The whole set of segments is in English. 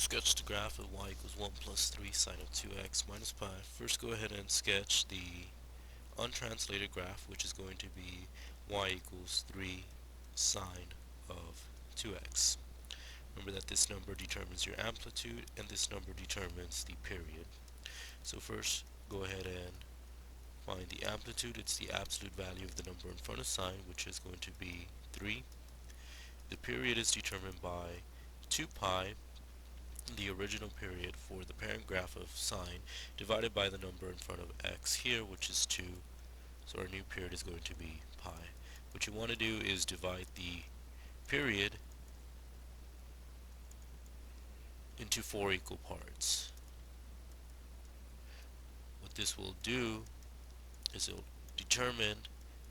sketch the graph of y equals 1 plus 3 sine of 2x minus pi. First go ahead and sketch the untranslated graph, which is going to be y equals 3 sine of 2x. Remember that this number determines your amplitude and this number determines the period. So first go ahead and find the amplitude. It's the absolute value of the number in front of sine, which is going to be 3. The period is determined by 2 pi, the original period for the parent graph of sine, divided by the number in front of x here, which is 2. So our new period is going to be pi. What you want to do is divide the period into 4 equal parts. What this will do is it will determine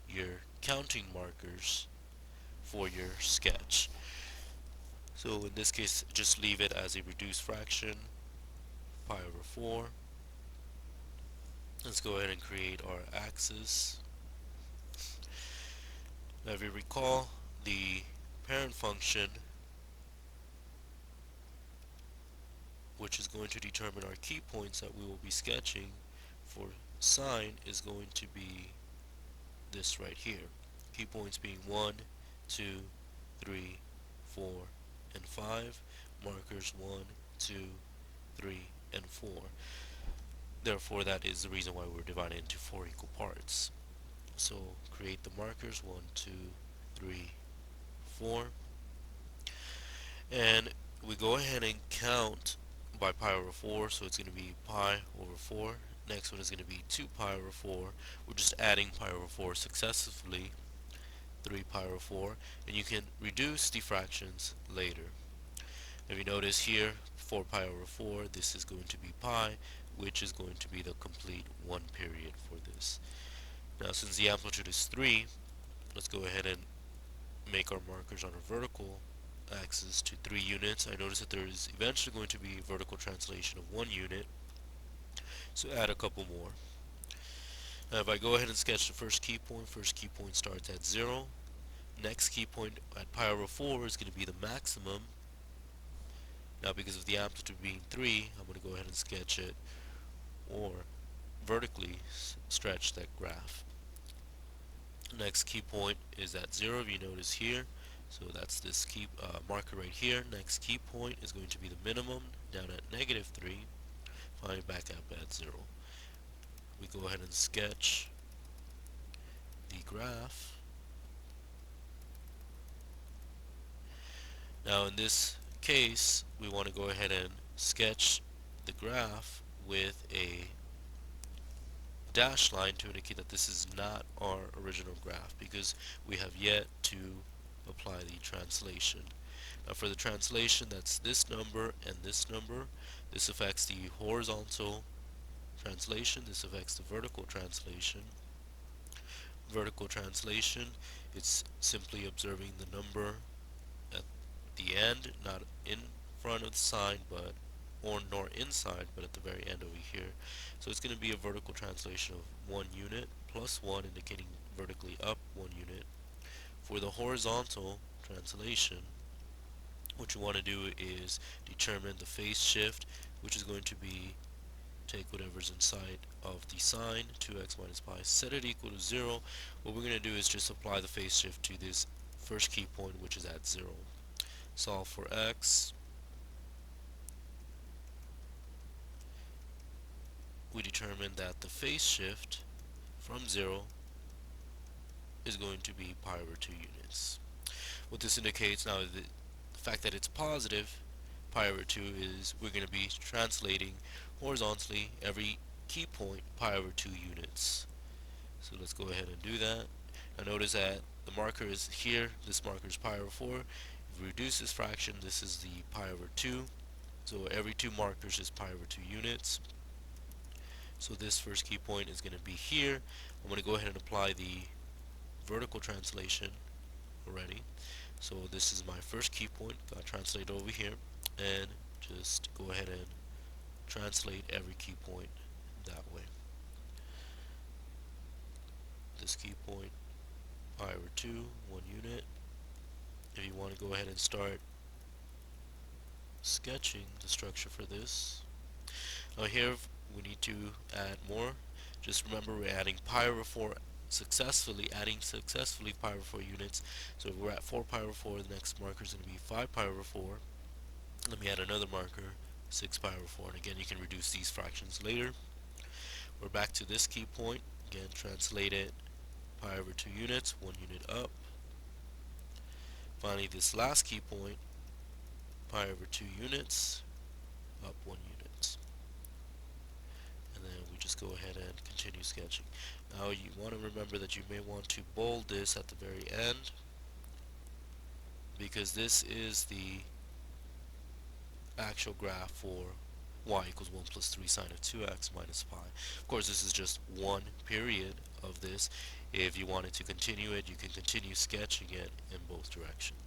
your counting markers for your sketch. So in this case, just leave it as a reduced fraction, pi over 4. Let's go ahead and create our axis. Now if you recall, the parent function, which is going to determine our key points that we will be sketching for sine, is going to be this right here. Key points being 1, 2, 3, 4, and 5. Markers 1, 2, 3, and 4. Therefore, that is the reason why we're dividing into 4 equal parts. So create the markers 1, 2, 3, 4, and we go ahead and count by pi over 4, so it's going to be pi over 4. Next one is going to be 2 pi over 4. We're just adding pi over 4 successively, 3 pi over 4, and you can reduce the fractions later. If you notice here, 4 pi over 4, this is going to be pi, which is going to be the complete 1 period for this. Now since the amplitude is 3, let's go ahead and make our markers on a vertical axis to 3 units. I notice that there is eventually going to be a vertical translation of 1 unit, so add a couple more. Now if I go ahead and sketch the first key point starts at 0. Next key point at pi over 4 is going to be the maximum. Now because of the amplitude being 3, I'm going to go ahead and sketch it, or vertically stretch that graph. Next key point is at 0, if you notice here. So that's this key marker right here. Next key point is going to be the minimum down at negative 3. Finally back up at 0. We go ahead and sketch the graph. Now in this case, we want to go ahead and sketch the graph with a dashed line to indicate that this is not our original graph, because we have yet to apply the translation. Now for the translation, that's this number and this number. This affects the horizontal translation. This affects the vertical translation. Vertical translation, it's simply observing the number at the end, not in front of the sign, but or nor inside, but at the very end over here. So it's going to be a vertical translation of 1 unit plus 1, indicating vertically up 1 unit. For the horizontal translation, what you want to do is determine the phase shift, which is going to be take whatever's inside of the sign, 2x minus pi, set it equal to 0. What we're going to do is just apply the phase shift to this first key point, which is at 0. Solve for x. We determine that the phase shift from 0 is going to be pi over 2 units. What this indicates now is the fact that it's positive, pi over 2, is we're going to be translating horizontally every key point pi over 2 units. So let's go ahead and do that. Now notice that the marker is here, this marker is pi over 4. If we reduce this fraction, this is the pi over 2. So every 2 markers is pi over 2 units. So this first key point is going to be here. I'm going to go ahead and apply the vertical translation already. So this is my first key point, got translated over here, and just go ahead and translate every key point that way. This key point, pi over 2, 1 unit. If you want to go ahead and start sketching the structure for this. Now here we need to add more. Just remember we're adding pi over 4 successfully, adding successfully pi over 4 units. So if we're at 4 pi over 4, the next marker is going to be 5 pi over 4. Let me add another marker, 6 pi over 4. And again, you can reduce these fractions later. We're back to this key point. Again, translate it, pi over 2 units, 1 unit up. Finally, this last key point, pi over 2 units, up 1 unit. And then we just go ahead and continue sketching. Now you want to remember that you may want to bold this at the very end, because this is the actual graph for y equals 1 plus 3 sine of 2x minus pi. Of course, this is just one period of this. If you wanted to continue it, you can continue sketching it in both directions.